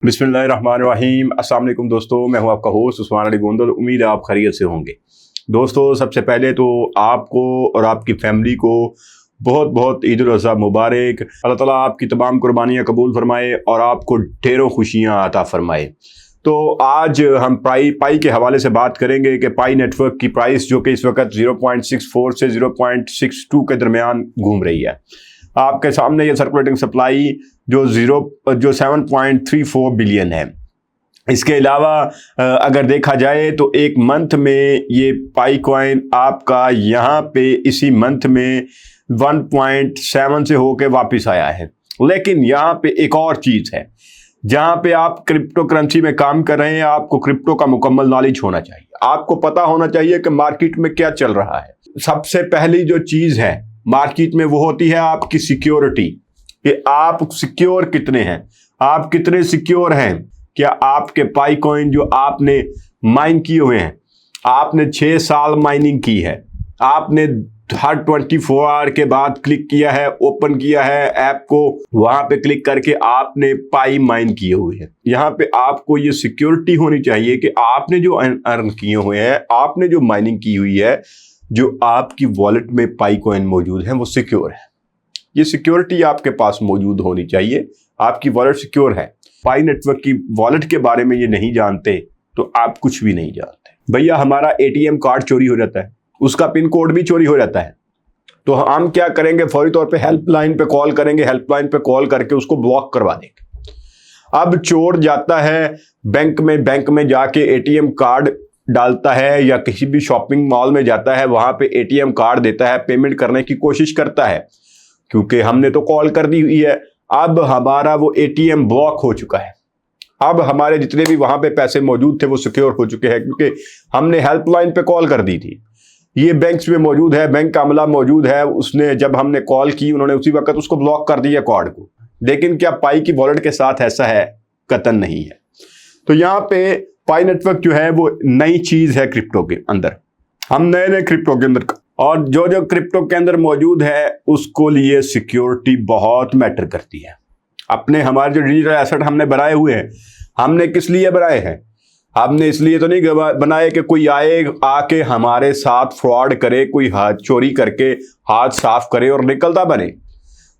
बिस्मिल्लाहिर्रहमानिर्रहीम। अस्सलाम वालेकुम दोस्तों, मैं हूं आपका होस्ट उस्मान अली गोंदल। उम्मीद है आप खैरियत से होंगे। दोस्तों, सबसे पहले तो आपको और आपकी फैमिली को बहुत बहुत ईद उल अज़हा मुबारक। अल्लाह ताला आपकी तमाम कुर्बानियाँ कबूल फरमाए और आपको ढेरों खुशियाँ अता फरमाए। तो आज हम पाई के हवाले से बात करेंगे कि पाई नेटवर्क की प्राइस जो कि इस वक्त 0.64 से 0.62 के दरमियान घूम रही है। आपके सामने ये सर्कुलेटिंग सप्लाई जो 7.34 बिलियन है। इसके अलावा अगर देखा जाए तो एक मंथ में ये पाई कॉइन आपका यहाँ पे इसी मंथ में 1.7 से होके वापस आया है। लेकिन यहाँ पे एक और चीज़ है, जहाँ पे आप क्रिप्टो करेंसी में काम कर रहे हैं, आपको क्रिप्टो का मुकम्मल नॉलेज होना चाहिए। आपको पता होना चाहिए कि मार्केट में क्या चल रहा है। सबसे पहली जो चीज़ है मार्केट में वो होती है आपकी सिक्योरिटी, कि आप सिक्योर कितने हैं, आप कितने सिक्योर हैं। क्या आपके पाई कॉइन जो आपने माइन किए हुए हैं, आपने 6 साल माइनिंग की है, आपने हर 24 आवर के बाद क्लिक किया है, ओपन किया है ऐप को, वहां पे क्लिक करके आपने पाई माइन किए हुए हैं। यहाँ पे आपको ये सिक्योरिटी होनी चाहिए कि आपने जो अर्न किए हुए हैं, आपने जो माइनिंग की हुई है, जो आपकी वॉलेट में पाई कॉइन मौजूद है, वो सिक्योर है। ये सिक्योरिटी आपके पास मौजूद होनी चाहिए। आपकी वॉलेट सिक्योर है। पाई नेटवर्क की वॉलेट के बारे में ये नहीं जानते तो आप कुछ भी नहीं जानते। भैया, हमारा एटीएम कार्ड चोरी हो जाता है, उसका पिन कोड भी चोरी हो जाता है, तो हम क्या करेंगे, फौरी तौर पे हेल्पलाइन पे कॉल करेंगे, हेल्पलाइन पे कॉल करके उसको ब्लॉक करवा देंगे। अब चोर जाता है बैंक में जाके एटीएम कार्ड डालता है, या किसी भी शॉपिंग मॉल में जाता है, वहां पे एटीएम कार्ड देता है, पेमेंट करने की कोशिश करता है, क्योंकि हमने तो कॉल कर दी हुई है। अब हमारा वो एटीएम ब्लॉक हो चुका है। अब हमारे जितने भी वहां पे पैसे मौजूद थे वो सिक्योर हो चुके हैं, क्योंकि हमने हेल्पलाइन पे कॉल कर दी थी। ये बैंक्स में मौजूद है, बैंक का अमला मौजूद है, उसने जब हमने कॉल की उन्होंने उसी वक्त उसको ब्लॉक कर दिया कार्ड को। लेकिन क्या पाई की वॉलेट के साथ ऐसा है? कतन नहीं है। तो यहाँ पे पाई नेटवर्क जो है वो नई चीज है क्रिप्टो के अंदर। हम नए क्रिप्टो के अंदर, और जो क्रिप्टो के अंदर मौजूद है उसको लिए सिक्योरिटी बहुत मैटर करती है। अपने हमारे जो डिजिटल एसेट हमने बनाए हुए हैं, हमने किस लिए बनाए हैं? हमने इसलिए तो नहीं बनाए कि कोई आए आके हमारे साथ फ्रॉड करे, कोई हाथ चोरी करके हाथ साफ करे और निकलता बने।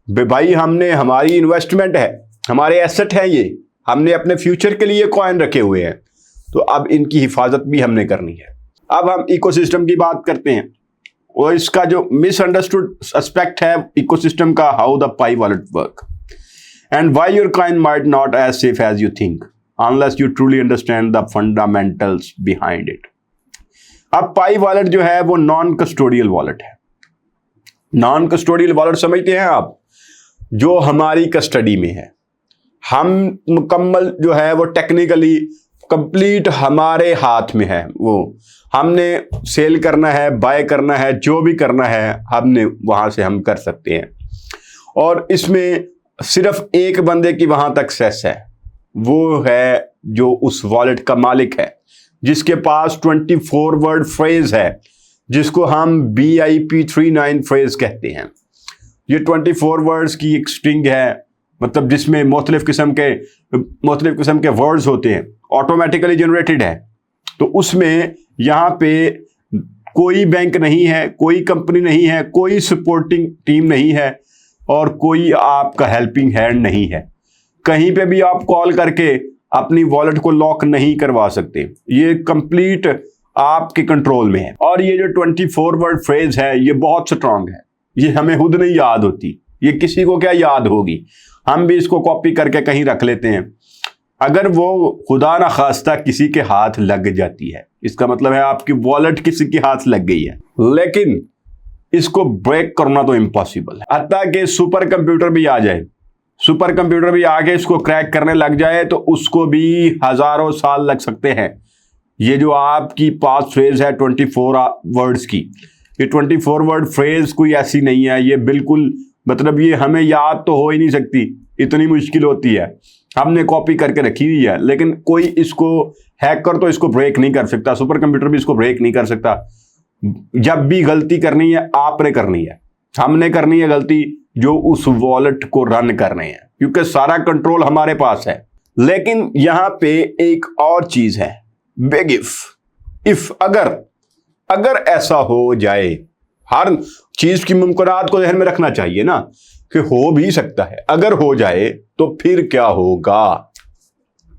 भाई, हमने हमारी इन्वेस्टमेंट है, हमारे एसेट है ये, हमने अपने फ्यूचर के लिए कॉइन रखे हुए हैं, तो अब इनकी हिफाजत भी हमने करनी है। अब हम इकोसिस्टम की बात करते हैं, और इसका जो मिसअंडरस्टूड एस्पेक्ट है इकोसिस्टम का, how the Pi wallet work and why your coin might not as safe as you think unless you truly understand the fundamentals behind it. अब पाई वॉलेट जो है वो नॉन कस्टोडियल वॉलेट है। Non custodial wallet समझते हैं आप? जो हमारी कस्टडी में है, हम मुकम्मल जो है वो टेक्निकली कंप्लीट हमारे हाथ में है। वो हमने सेल करना है, बाय करना है, जो भी करना है हमने वहां से हम कर सकते हैं। और इसमें सिर्फ एक बंदे की वहां तक एक्सेस है, वो है जो उस वॉलेट का मालिक है, जिसके पास 24 वर्ड फ्रेज है, जिसको हम BIP39 फ्रेज कहते हैं। ये 24 वर्ड्स की एक स्ट्रिंग है, मतलब जिसमें मुख्तलिफ किस्म के वर्ड्स होते हैं, ऑटोमेटिकली जनरेटेड है। तो उसमें यहाँ पे कोई बैंक नहीं है, कोई कंपनी नहीं है, कोई सपोर्टिंग टीम नहीं है, और कोई आपका हेल्पिंग हैंड नहीं है। कहीं पे भी आप कॉल करके अपनी वॉलेट को लॉक नहीं करवा सकते। ये कंप्लीट आपके कंट्रोल में है। और ये जो 24 वर्ड फ्रेज है ये बहुत स्ट्रांग है। ये हमें खुद नहीं याद होती, ये किसी को क्या याद होगी। हम भी इसको कॉपी करके कहीं रख लेते हैं। अगर वो खुदा ना खास्ता किसी के हाथ लग जाती है, इसका मतलब है आपकी वॉलेट किसी के हाथ लग गई है। लेकिन इसको ब्रेक करना तो इम्पॉसिबल है। हत्ता कि सुपर कंप्यूटर भी आ जाए, सुपर कंप्यूटर भी आगे इसको क्रैक करने लग जाए तो उसको भी हजारों साल लग सकते हैं। ये जो आपकी पास फ्रेज है 24 वर्ड्स की, ये 24 वर्ड फ्रेज कोई ऐसी नहीं है। ये बिल्कुल, मतलब ये हमें याद तो हो ही नहीं सकती, इतनी मुश्किल होती है। हमने कॉपी करके रखी हुई है, लेकिन कोई इसको हैकर तो इसको ब्रेक नहीं कर सकता, सुपर कंप्यूटर भी इसको ब्रेक नहीं कर सकता। जब भी गलती करनी है आपने करनी है, हमने करनी है गलती जो उस वॉलेट को रन करने हैं, क्योंकि सारा कंट्रोल हमारे पास है। लेकिन यहां पे एक और चीज है, बिग इफ अगर ऐसा हो जाए, हर चीज की मुमकिनात को ध्यान में रखना चाहिए ना कि हो भी सकता है, अगर हो जाए तो फिर क्या होगा।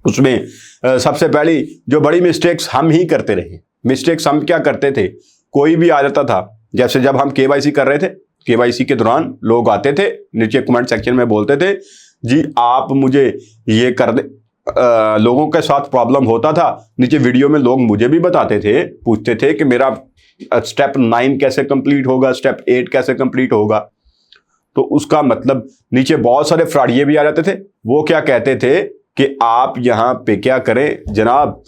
उसमें सबसे पहली जो बड़ी मिस्टेक्स हम ही करते रहे, मिस्टेक्स हम क्या करते थे, कोई भी आ जाता था, जैसे जब हम केवाईसी कर रहे थे, केवाईसी के दौरान लोग आते थे, नीचे कमेंट सेक्शन में बोलते थे जी आप मुझे ये कर दे, लोगों के साथ प्रॉब्लम होता था, नीचे वीडियो में लोग मुझे भी बताते थे, पूछते थे कि मेरा स्टेप 9 कैसे कंप्लीट होगा, स्टेप 8 कैसे कंप्लीट होगा। तो उसका मतलब नीचे बहुत सारे फ्रॉडिये भी आ जाते थे, वो क्या कहते थे कि आप यहां पे क्या करें जनाब,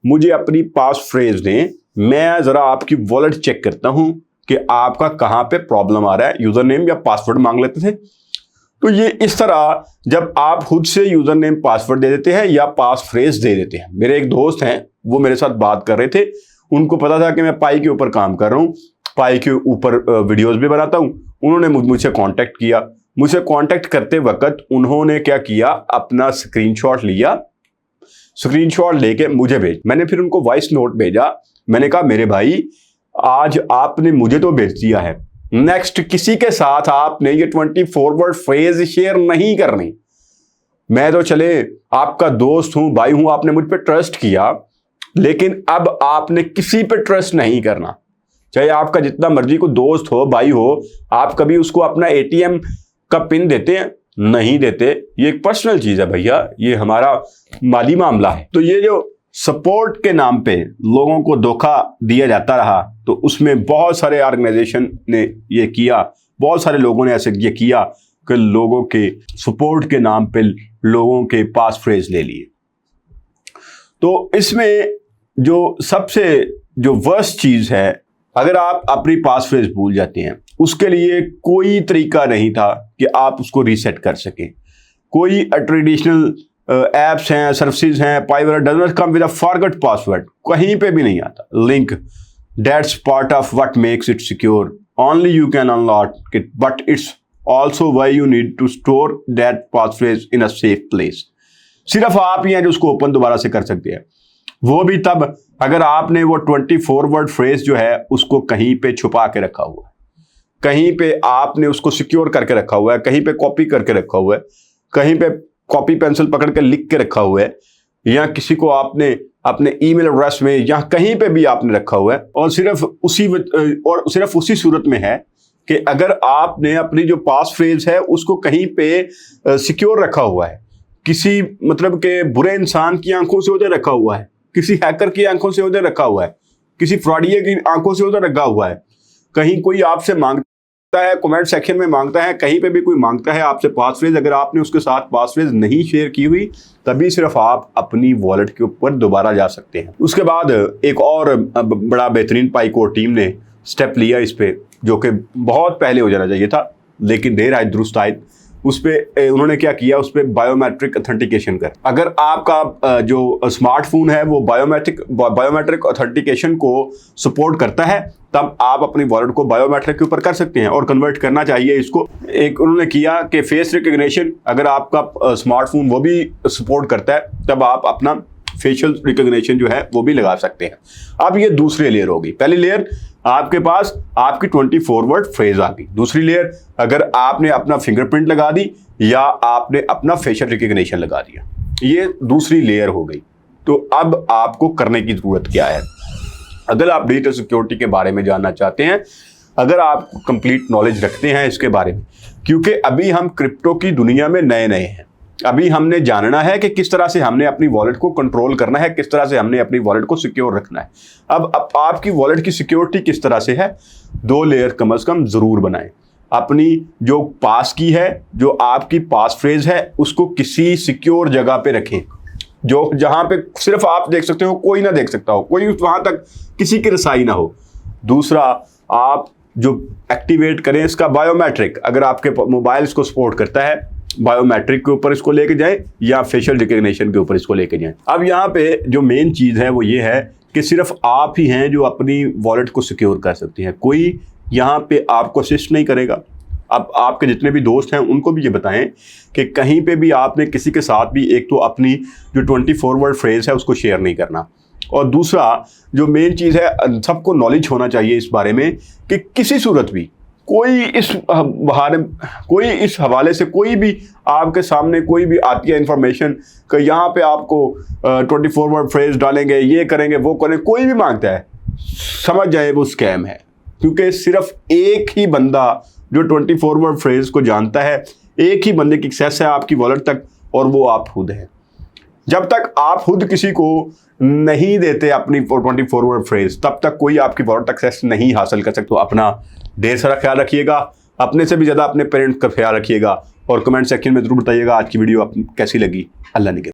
मुझे अपनी पास फ्रेज दें, मैं जरा आपकी वॉलेट चेक करता हूं कि आपका कहां पे प्रॉब्लम आ रहा है, यूजर नेम या पासवर्ड मांग लेते थे। तो ये इस तरह जब आप खुद से यूजर नेम पासवर्ड दे देते हैं या पास फ्रेज दे देते हैं, मेरे एक दोस्त हैं वो मेरे साथ बात कर रहे थे, उनको पता था कि मैं पाई के ऊपर काम कर रहा हूं, पाई के ऊपर वीडियोस भी बनाता हूं, उन्होंने मुझसे कांटेक्ट किया। मुझसे कांटेक्ट करते वक्त उन्होंने क्या किया, अपना स्क्रीनशॉट लिया, स्क्रीनशॉट लेके मुझे भेज, मैंने फिर उनको वॉइस नोट भेजा, मैंने कहा मेरे भाई आज आपने मुझे तो भेज दिया है, नेक्स्ट किसी के साथ आपने ये 24 वर्ड फ्रेज शेयर नहीं करनी। मैं तो चले आपका दोस्त हूं, भाई हूं, आपने मुझ पर ट्रस्ट किया, लेकिन अब आपने किसी पे ट्रस्ट नहीं करना, चाहे आपका जितना मर्जी को दोस्त हो, भाई हो, आप कभी उसको अपना एटीएम का पिन देते हैं? नहीं देते। ये एक पर्सनल चीज है भैया, ये हमारा माली मामला है। तो ये जो सपोर्ट के नाम पे लोगों को धोखा दिया जाता रहा, तो उसमें बहुत सारे ऑर्गेनाइजेशन ने ये किया, बहुत सारे लोगों ने ऐसे ये किया कि लोगों के सपोर्ट के नाम पे लोगों के पास फ्रेज ले लिए। तो इसमें जो सबसे जो वर्स्ट चीज है, अगर आप अपनी पास फ्रेज भूल जाते हैं, उसके लिए कोई तरीका नहीं था कि आप उसको रीसेट कर सकें। कोई ट्रेडिशनल एप्स हैं, सर्विसेज हैं, Piware does not come with a forgot password, कहीं पे भी नहीं आता link, that's part of what makes it secure, only you can unlock it, but it's also why you need to store that passphrase in a safe place. सिर्फ आप ही हैं जो उसको ओपन दोबारा से कर सकते हैं, वो भी तब अगर आपने वो 24 वर्ड फ्रेज जो है उसको कहीं पे छुपा के रखा हुआ है, कहीं पे आपने उसको सिक्योर करके रखा हुआ है, कहीं पे कॉपी करके रखा हुआ है, कहीं पे कॉपी पेंसिल पकड़ के लिख के रखा हुआ है, या किसी को आपने अपने ईमेल एड्रेस में या कहीं पे भी आपने रखा हुआ है, और सिर्फ उसी सूरत में है कि अगर आपने अपनी जो पास फ्रेज है उसको कहीं पे सिक्योर रखा हुआ है, किसी मतलब के बुरे इंसान की आंखों से उधर रखा हुआ है, किसी हैकर की आंखों से उधर रखा हुआ है, किसी फ्रॉडिये की आंखों से उधर रखा हुआ है, कहीं कोई आपसे मांगता है, कमेंट सेक्शन में मांगता है, कहीं पे भी कोई मांगता है आपसे पासफ्रेज, अगर आपने उसके साथ पासफ्रेज नहीं शेयर की हुई, तभी सिर्फ आप अपनी वॉलेट के ऊपर दोबारा जा सकते हैं। उसके बाद एक और बड़ा बेहतरीन पाईकोर टीम ने स्टेप लिया इस पे, जो कि बहुत पहले हो जाना चाहिए था, लेकिन देर आए दुरुस्त आए। उस पर उन्होंने क्या किया, उस पर बायोमेट्रिक ऑथेंटिकेशन कर, अगर आपका जो स्मार्टफोन है वो बायोमेट्रिक ऑथेंटिकेशन को सपोर्ट करता है, तब आप अपनी वॉलेट को बायोमेट्रिक के ऊपर कर सकते हैं और कन्वर्ट करना चाहिए इसको। एक उन्होंने किया कि फेस रिकग्निशन, अगर आपका स्मार्टफोन वो भी सपोर्ट करता है, तब आप अपना फेशियल रिकग्निशन जो है वो भी लगा सकते हैं। अब ये दूसरी लेयर होगी। पहली लेयर आपके पास आपकी 24 वर्ड फ्रेज आ गई। दूसरी लेयर अगर आपने अपना फिंगरप्रिंट लगा दी या आपने अपना फेशियल रिकग्निशन लगा दिया, ये दूसरी लेयर हो गई। तो अब आपको करने की जरूरत क्या है? अगर आप डिजिटल सिक्योरिटी के बारे में जानना चाहते हैं, अगर आप कंप्लीट नॉलेज रखते हैं इसके बारे में, क्योंकि अभी हम क्रिप्टो की दुनिया में नए नए हैं, अभी हमने जानना है कि किस तरह से हमने अपनी वॉलेट को कंट्रोल करना है, किस तरह से हमने अपनी वॉलेट को सिक्योर रखना है। अब आपकी वॉलेट की सिक्योरिटी किस तरह से है, 2 लेयर कम से कम जरूर बनाएं। अपनी जो पास की है, जो आपकी पास फ्रेज है, उसको किसी सिक्योर जगह पे रखें, जो जहां पे सिर्फ आप देख सकते हो, कोई ना देख सकता हो, कोई वहां तक किसी की रसाई ना हो। दूसरा, आप जो एक्टिवेट करें इसका बायोमेट्रिक, अगर आपके मोबाइल इसको सपोर्ट करता है, बायोमेट्रिक के ऊपर इसको लेके जाएं या फेशियल रिकग्निशन के ऊपर इसको लेके जाएं। अब यहाँ पे जो मेन चीज़ है वो ये है कि सिर्फ आप ही हैं जो अपनी वॉलेट को सिक्योर कर सकते हैं, कोई यहाँ पे आपको असिस्ट नहीं करेगा, अब आपके जितने भी दोस्त हैं उनको भी ये बताएं कि कहीं पे भी आपने किसी के साथ भी एक तो अपनी जो 24 वर्ड फ्रेज़ है उसको शेयर नहीं करना, और दूसरा जो मेन चीज़ है, सबको नॉलेज होना चाहिए इस बारे में कि किसी सूरत भी कोई इस हवाले से कोई भी आपके सामने कोई भी आती है इंफॉर्मेशन कि यहाँ पे आपको 24 वर्ड फ्रेज़ डालेंगे, ये करेंगे, वो करेंगे, कोई भी मांगता है, समझ जाए वो स्कैम है। क्योंकि सिर्फ एक ही बंदा जो 24 वर्ड फ्रेज़ को जानता है, एक ही बंदे की एक्सेस है आपकी वॉलेट तक, और वो आप खुद हैं। जब तक आप खुद किसी को नहीं देते अपनी 24 वर्ड फ्रेज़, तब तक कोई आपकी वॉलेट एक्सेस नहीं हासिल कर सकते। तो अपना ढेर सारा ख्याल रखिएगा, अपने से भी ज़्यादा अपने पेरेंट्स का ख्याल रखिएगा, और कमेंट सेक्शन में ज़रूर बताइएगा आज की वीडियो आपको कैसी लगी। अल्लाह ने